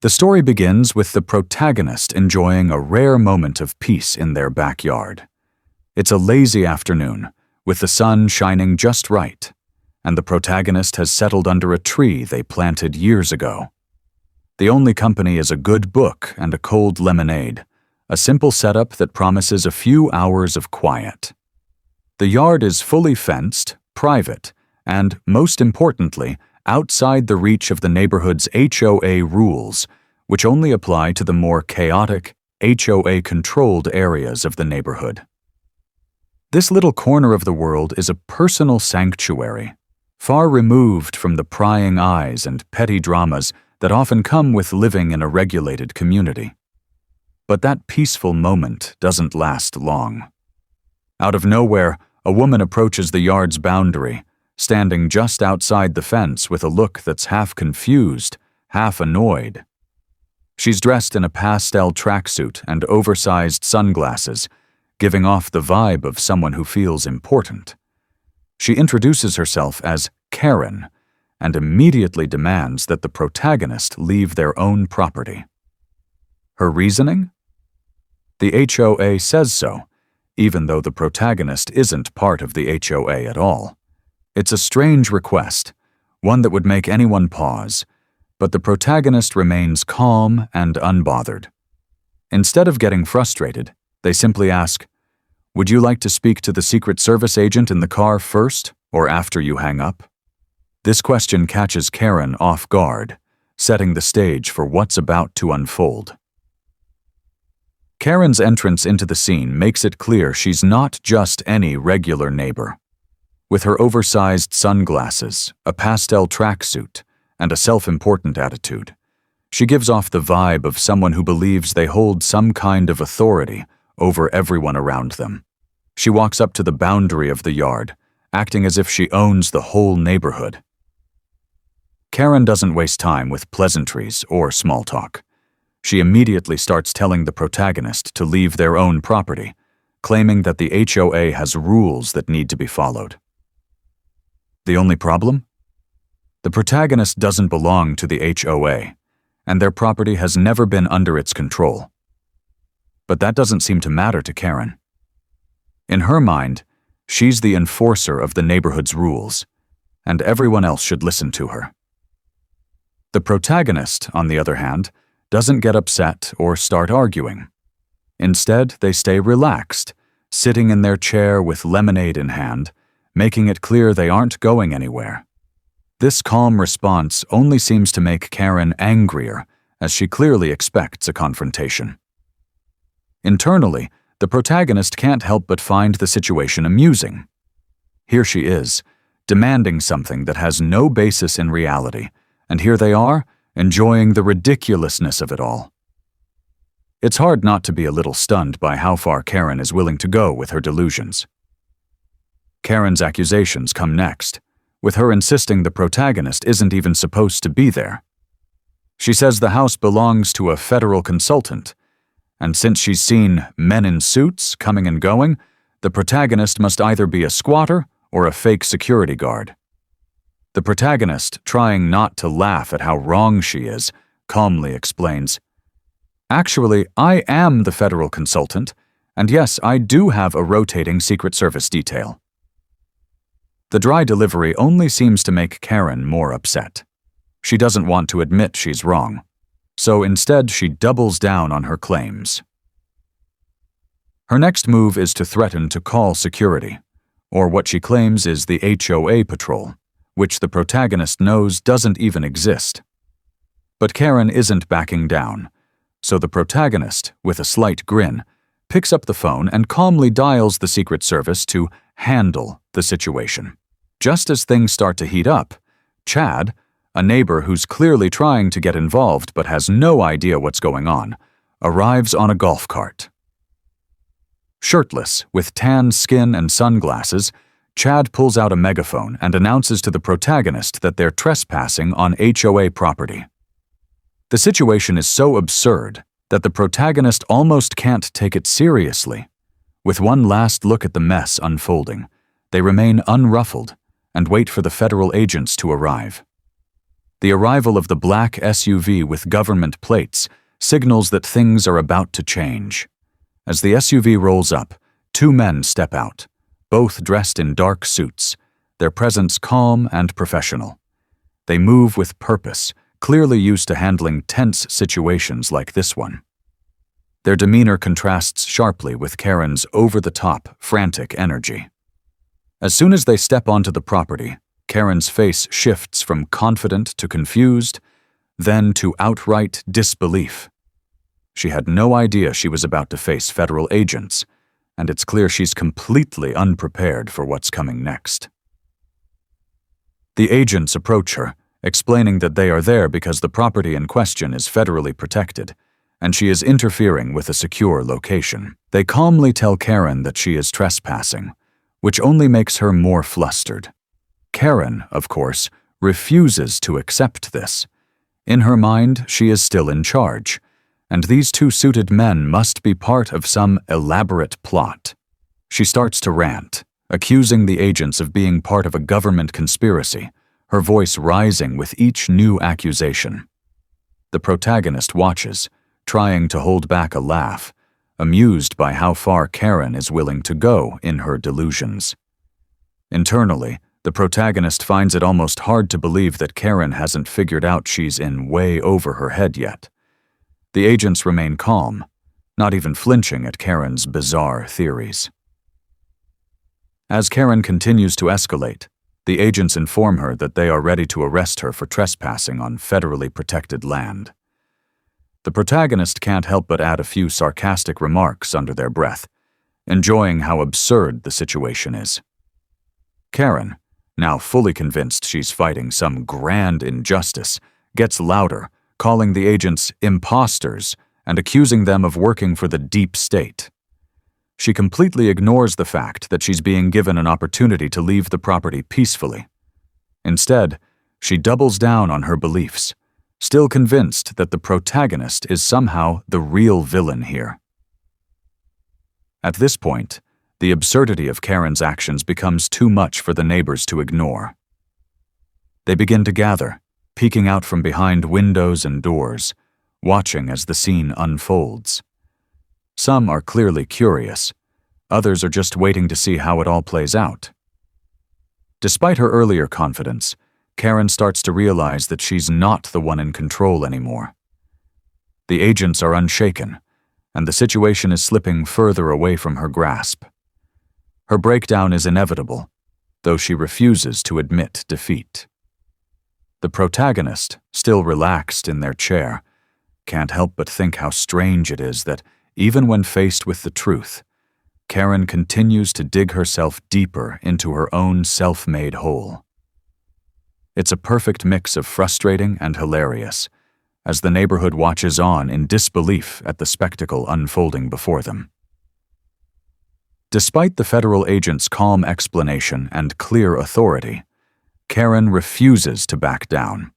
The story begins with the protagonist enjoying a rare moment of peace in their backyard. It's a lazy afternoon, with the sun shining just right, and the protagonist has settled under a tree they planted years ago. The only company is a good book and a cold lemonade, a simple setup that promises a few hours of quiet. The yard is fully fenced, private, and, most importantly, outside the reach of the neighborhood's HOA rules, which only apply to the more chaotic, HOA-controlled areas of the neighborhood. This little corner of the world is a personal sanctuary, far removed from the prying eyes and petty dramas that often come with living in a regulated community. But that peaceful moment doesn't last long. Out of nowhere, a woman approaches the yard's boundary, standing just outside the fence with a look that's half confused, half annoyed. She's dressed in a pastel tracksuit and oversized sunglasses, giving off the vibe of someone who feels important. She introduces herself as Karen and immediately demands that the protagonist leave their own property. Her reasoning? The HOA says so, even though the protagonist isn't part of the HOA at all. It's a strange request, one that would make anyone pause, but the protagonist remains calm and unbothered. Instead of getting frustrated, they simply ask, "Would you like to speak to the Secret Service agent in the car first or after you hang up?" This question catches Karen off guard, setting the stage for what's about to unfold. Karen's entrance into the scene makes it clear she's not just any regular neighbor. With her oversized sunglasses, a pastel tracksuit, and a self-important attitude, she gives off the vibe of someone who believes they hold some kind of authority over everyone around them. She walks up to the boundary of the yard, acting as if she owns the whole neighborhood. Karen doesn't waste time with pleasantries or small talk. She immediately starts telling the protagonist to leave their own property, claiming that the HOA has rules that need to be followed. The only problem? The protagonist doesn't belong to the HOA, and their property has never been under its control. But that doesn't seem to matter to Karen. In her mind, she's the enforcer of the neighborhood's rules, and everyone else should listen to her. The protagonist, on the other hand, doesn't get upset or start arguing. Instead, they stay relaxed, sitting in their chair with lemonade in hand, making it clear they aren't going anywhere. This calm response only seems to make Karen angrier, as she clearly expects a confrontation. Internally, the protagonist can't help but find the situation amusing. Here she is, demanding something that has no basis in reality, and here they are, enjoying the ridiculousness of it all. It's hard not to be a little stunned by how far Karen is willing to go with her delusions. Karen's accusations come next, with her insisting the protagonist isn't even supposed to be there. She says the house belongs to a federal consultant, and since she's seen men in suits coming and going, the protagonist must either be a squatter or a fake security guard. The protagonist, trying not to laugh at how wrong she is, calmly explains, "Actually, I am the federal consultant, and yes, I do have a rotating Secret Service detail." The dry delivery only seems to make Karen more upset. She doesn't want to admit she's wrong, so instead she doubles down on her claims. Her next move is to threaten to call security, or what she claims is the HOA patrol, which the protagonist knows doesn't even exist. But Karen isn't backing down, so the protagonist, with a slight grin, picks up the phone and calmly dials the Secret Service to handle the situation. Just as things start to heat up, Chad, a neighbor who's clearly trying to get involved but has no idea what's going on, arrives on a golf cart. Shirtless, with tan skin and sunglasses, Chad pulls out a megaphone and announces to the protagonist that they're trespassing on HOA property. The situation is so absurd that the protagonist almost can't take it seriously. With one last look at the mess unfolding, they remain unruffled and wait for the federal agents to arrive. The arrival of the black SUV with government plates signals that things are about to change. As the SUV rolls up, two men step out, both dressed in dark suits, their presence calm and professional. They move with purpose, clearly used to handling tense situations like this one. Their demeanor contrasts sharply with Karen's over-the-top, frantic energy. As soon as they step onto the property, Karen's face shifts from confident to confused, then to outright disbelief. She had no idea she was about to face federal agents, and it's clear she's completely unprepared for what's coming next. The agents approach her, explaining that they are there because the property in question is federally protected, and she is interfering with a secure location. They calmly tell Karen that she is trespassing, which only makes her more flustered. Karen, of course, refuses to accept this. In her mind, she is still in charge, and these two suited men must be part of some elaborate plot. She starts to rant, accusing the agents of being part of a government conspiracy, her voice rising with each new accusation. The protagonist watches, trying to hold back a laugh, amused by how far Karen is willing to go in her delusions. Internally, the protagonist finds it almost hard to believe that Karen hasn't figured out she's in way over her head yet. The agents remain calm, not even flinching at Karen's bizarre theories. As Karen continues to escalate, the agents inform her that they are ready to arrest her for trespassing on federally protected land. The protagonist can't help but add a few sarcastic remarks under their breath, enjoying how absurd the situation is. Karen, now fully convinced she's fighting some grand injustice, gets louder, calling the agents imposters and accusing them of working for the deep state. She completely ignores the fact that she's being given an opportunity to leave the property peacefully. Instead, she doubles down on her beliefs, still convinced that the protagonist is somehow the real villain here. At this point, the absurdity of Karen's actions becomes too much for the neighbors to ignore. They begin to gather, peeking out from behind windows and doors, watching as the scene unfolds. Some are clearly curious, others are just waiting to see how it all plays out. Despite her earlier confidence, Karen starts to realize that she's not the one in control anymore. The agents are unshaken, and the situation is slipping further away from her grasp. Her breakdown is inevitable, though she refuses to admit defeat. The protagonist, still relaxed in their chair, can't help but think how strange it is that, even when faced with the truth, Karen continues to dig herself deeper into her own self-made hole. It's a perfect mix of frustrating and hilarious, as the neighborhood watches on in disbelief at the spectacle unfolding before them. Despite the federal agent's calm explanation and clear authority, Karen refuses to back down.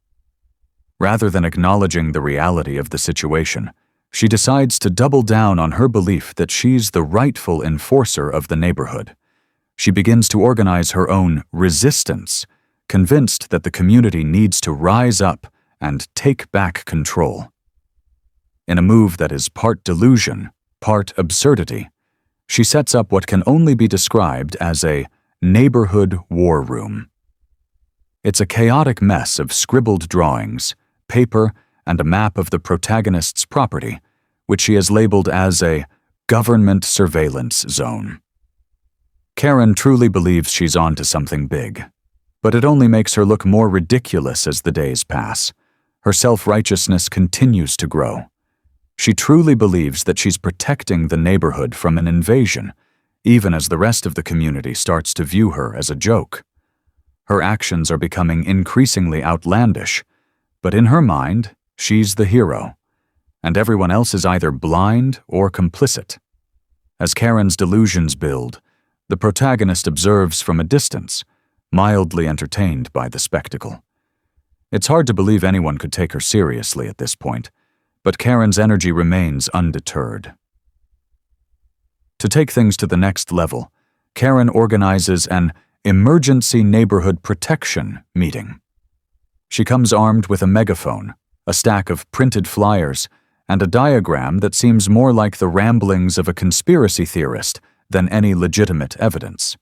Rather than acknowledging the reality of the situation, she decides to double down on her belief that she's the rightful enforcer of the neighborhood. She begins to organize her own resistance, convinced that the community needs to rise up and take back control. In a move that is part delusion, part absurdity, she sets up what can only be described as a neighborhood war room. It's a chaotic mess of scribbled drawings, paper, and a map of the protagonist's property, which she has labeled as a government surveillance zone. Karen truly believes she's onto something big, but it only makes her look more ridiculous as the days pass. Her self-righteousness continues to grow. She truly believes that she's protecting the neighborhood from an invasion, even as the rest of the community starts to view her as a joke. Her actions are becoming increasingly outlandish, but in her mind, she's the hero, and everyone else is either blind or complicit. As Karen's delusions build, the protagonist observes from a distance, mildly entertained by the spectacle. It's hard to believe anyone could take her seriously at this point, but Karen's energy remains undeterred. To take things to the next level, Karen organizes an emergency neighborhood protection meeting. She comes armed with a megaphone, a stack of printed flyers, and a diagram that seems more like the ramblings of a conspiracy theorist than any legitimate evidence.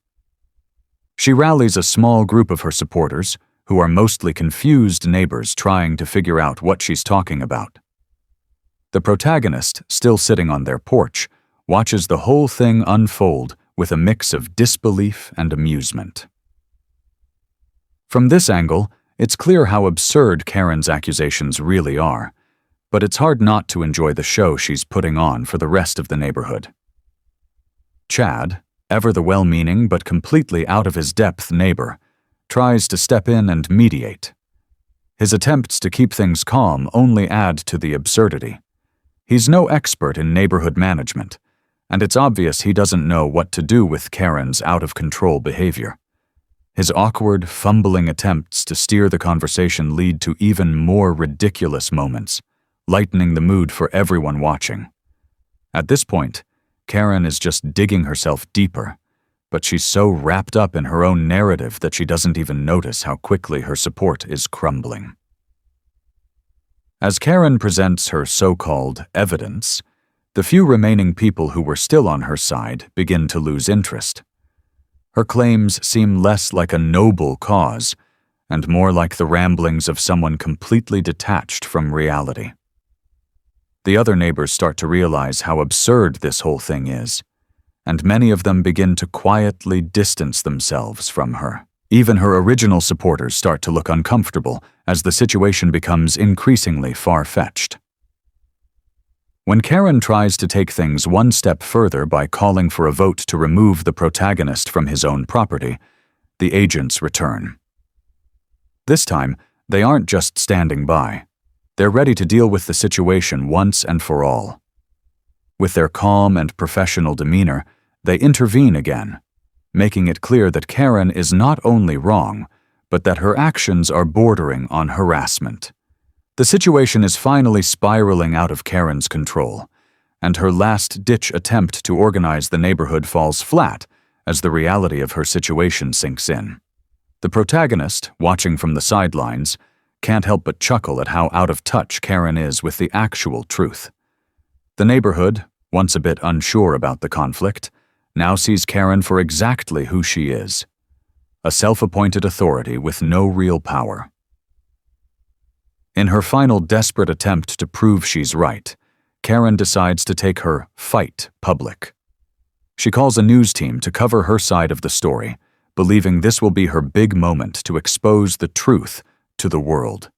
She rallies a small group of her supporters, who are mostly confused neighbors trying to figure out what she's talking about. The protagonist, still sitting on their porch, watches the whole thing unfold with a mix of disbelief and amusement. From this angle, it's clear how absurd Karen's accusations really are, but it's hard not to enjoy the show she's putting on for the rest of the neighborhood. Chad, ever the well-meaning but completely out-of-his-depth neighbor, tries to step in and mediate. His attempts to keep things calm only add to the absurdity. He's no expert in neighborhood management, and it's obvious he doesn't know what to do with Karen's out-of-control behavior. His awkward, fumbling attempts to steer the conversation lead to even more ridiculous moments, lightening the mood for everyone watching. At this point, Karen is just digging herself deeper, but she's so wrapped up in her own narrative that she doesn't even notice how quickly her support is crumbling. As Karen presents her so-called evidence, the few remaining people who were still on her side begin to lose interest. Her claims seem less like a noble cause and more like the ramblings of someone completely detached from reality. The other neighbors start to realize how absurd this whole thing is, and many of them begin to quietly distance themselves from her. Even her original supporters start to look uncomfortable as the situation becomes increasingly far-fetched. When Karen tries to take things one step further by calling for a vote to remove the protagonist from his own property, the agents return. This time, they aren't just standing by. They're ready to deal with the situation once and for all. With their calm and professional demeanor, they intervene again, making it clear that Karen is not only wrong, but that her actions are bordering on harassment. The situation is finally spiraling out of Karen's control, and her last-ditch attempt to organize the neighborhood falls flat as the reality of her situation sinks in. The protagonist, watching from the sidelines, can't help but chuckle at how out of touch Karen is with the actual truth. The neighborhood, once a bit unsure about the conflict, now sees Karen for exactly who she is, a self-appointed authority with no real power. In her final desperate attempt to prove she's right, Karen decides to take her fight public. She calls a news team to cover her side of the story, believing this will be her big moment to expose the truth to the world.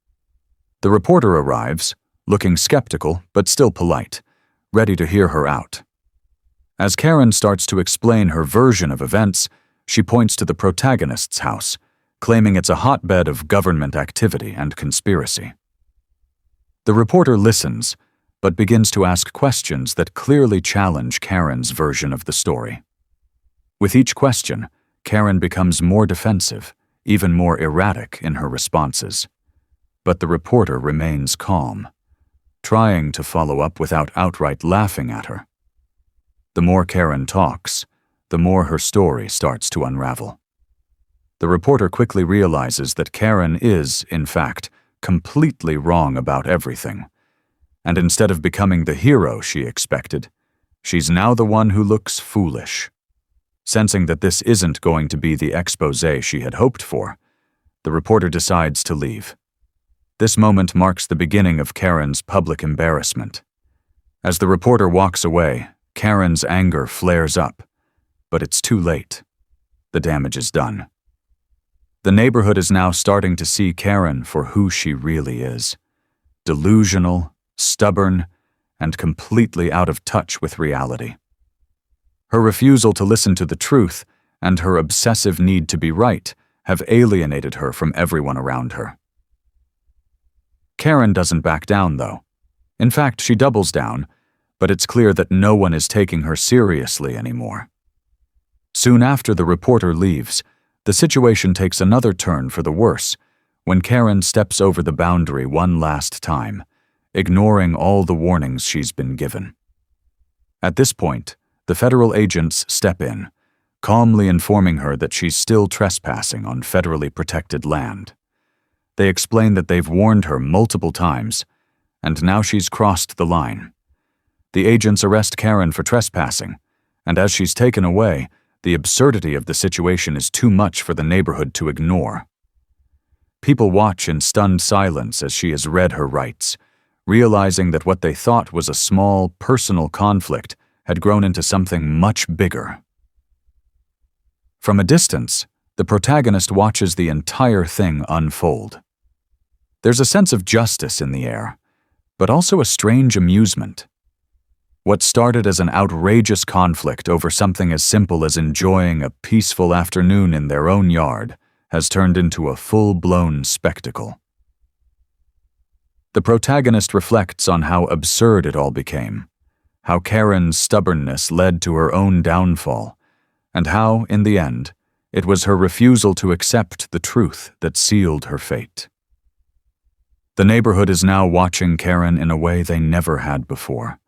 The reporter arrives, looking skeptical but still polite, ready to hear her out. As Karen starts to explain her version of events, she points to the protagonist's house, claiming it's a hotbed of government activity and conspiracy. The reporter listens, but begins to ask questions that clearly challenge Karen's version of the story. With each question, Karen becomes more defensive, even more erratic in her responses. But the reporter remains calm, trying to follow up without outright laughing at her. The more Karen talks, the more her story starts to unravel. The reporter quickly realizes that Karen is, in fact, completely wrong about everything, and instead of becoming the hero she expected, she's now the one who looks foolish. Sensing that this isn't going to be the exposé she had hoped for, the reporter decides to leave. This moment marks the beginning of Karen's public embarrassment. As the reporter walks away, Karen's anger flares up, but it's too late. The damage is done. The neighborhood is now starting to see Karen for who she really is: delusional, stubborn, and completely out of touch with reality. Her refusal to listen to the truth and her obsessive need to be right have alienated her from everyone around her. Karen doesn't back down, though. In fact, she doubles down, but it's clear that no one is taking her seriously anymore. Soon after the reporter leaves, the situation takes another turn for the worse when Karen steps over the boundary one last time, ignoring all the warnings she's been given. At this point, the federal agents step in, calmly informing her that she's still trespassing on federally protected land. They explain that they've warned her multiple times, and now she's crossed the line. The agents arrest Karen for trespassing, and as she's taken away, the absurdity of the situation is too much for the neighborhood to ignore. People watch in stunned silence as she has read her rights, realizing that what they thought was a small, personal conflict had grown into something much bigger. From a distance, the protagonist watches the entire thing unfold. There's a sense of justice in the air, but also a strange amusement. What started as an outrageous conflict over something as simple as enjoying a peaceful afternoon in their own yard has turned into a full-blown spectacle. The protagonist reflects on how absurd it all became, how Karen's stubbornness led to her own downfall, and how, in the end, it was her refusal to accept the truth that sealed her fate. The neighborhood is now watching Karen in a way they never had before,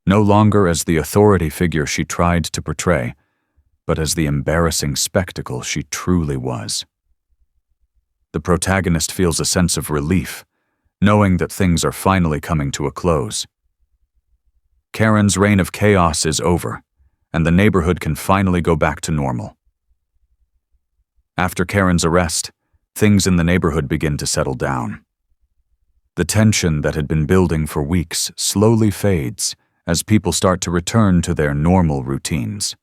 no longer as the authority figure she tried to portray, but as the embarrassing spectacle she truly was. The protagonist feels a sense of relief, knowing that things are finally coming to a close. Karen's reign of chaos is over, and the neighborhood can finally go back to normal. After Karen's arrest, things in the neighborhood begin to settle down. The tension that had been building for weeks slowly fades as people start to return to their normal routines.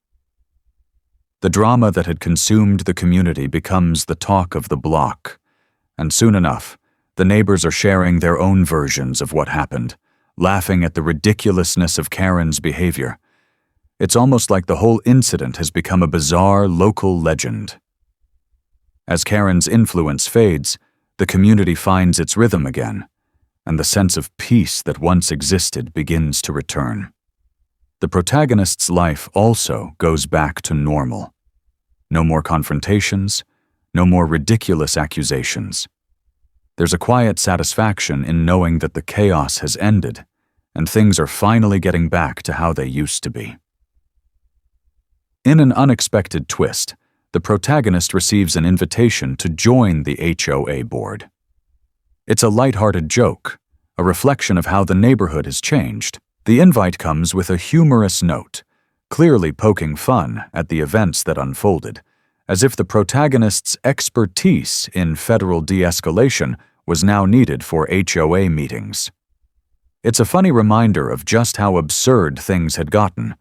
The drama that had consumed the community becomes the talk of the block, and soon enough, the neighbors are sharing their own versions of what happened, laughing at the ridiculousness of Karen's behavior. It's almost like the whole incident has become a bizarre local legend. As Karen's influence fades, the community finds its rhythm again, and the sense of peace that once existed begins to return. The protagonist's life also goes back to normal. No more confrontations, no more ridiculous accusations. There's a quiet satisfaction in knowing that the chaos has ended, and things are finally getting back to how they used to be. In an unexpected twist, the protagonist receives an invitation to join the HOA board. It's a lighthearted joke, a reflection of how the neighborhood has changed. The invite comes with a humorous note, clearly poking fun at the events that unfolded, as if the protagonist's expertise in federal de-escalation was now needed for HOA meetings. It's a funny reminder of just how absurd things had gotten,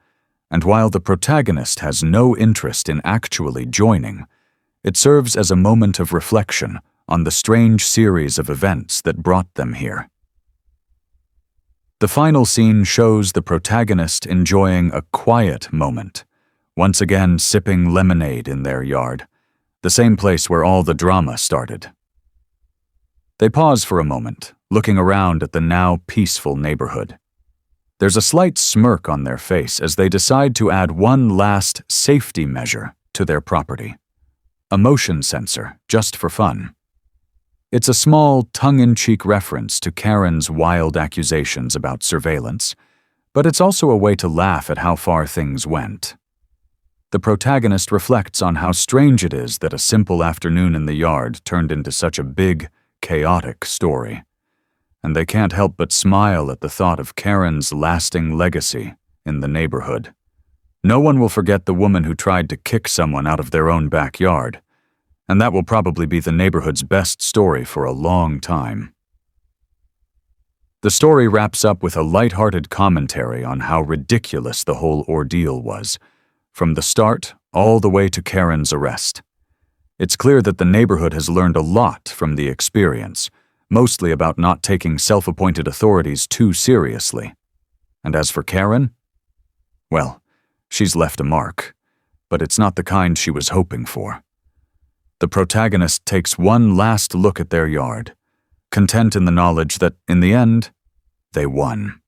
and while the protagonist has no interest in actually joining, it serves as a moment of reflection on the strange series of events that brought them here. The final scene shows the protagonist enjoying a quiet moment, once again sipping lemonade in their yard, the same place where all the drama started. They pause for a moment, looking around at the now peaceful neighborhood. There's a slight smirk on their face as they decide to add one last safety measure to their property: a motion sensor, just for fun. It's a small, tongue-in-cheek reference to Karen's wild accusations about surveillance, but it's also a way to laugh at how far things went. The protagonist reflects on how strange it is that a simple afternoon in the yard turned into such a big, chaotic story, and they can't help but smile at the thought of Karen's lasting legacy in the neighborhood. No one will forget the woman who tried to kick someone out of their own backyard, and that will probably be the neighborhood's best story for a long time. The story wraps up with a lighthearted commentary on how ridiculous the whole ordeal was, from the start all the way to Karen's arrest. It's clear that the neighborhood has learned a lot from the experience, mostly about not taking self-appointed authorities too seriously. And as for Karen, well, she's left a mark, but it's not the kind she was hoping for. The protagonist takes one last look at their yard, content in the knowledge that, in the end, they won.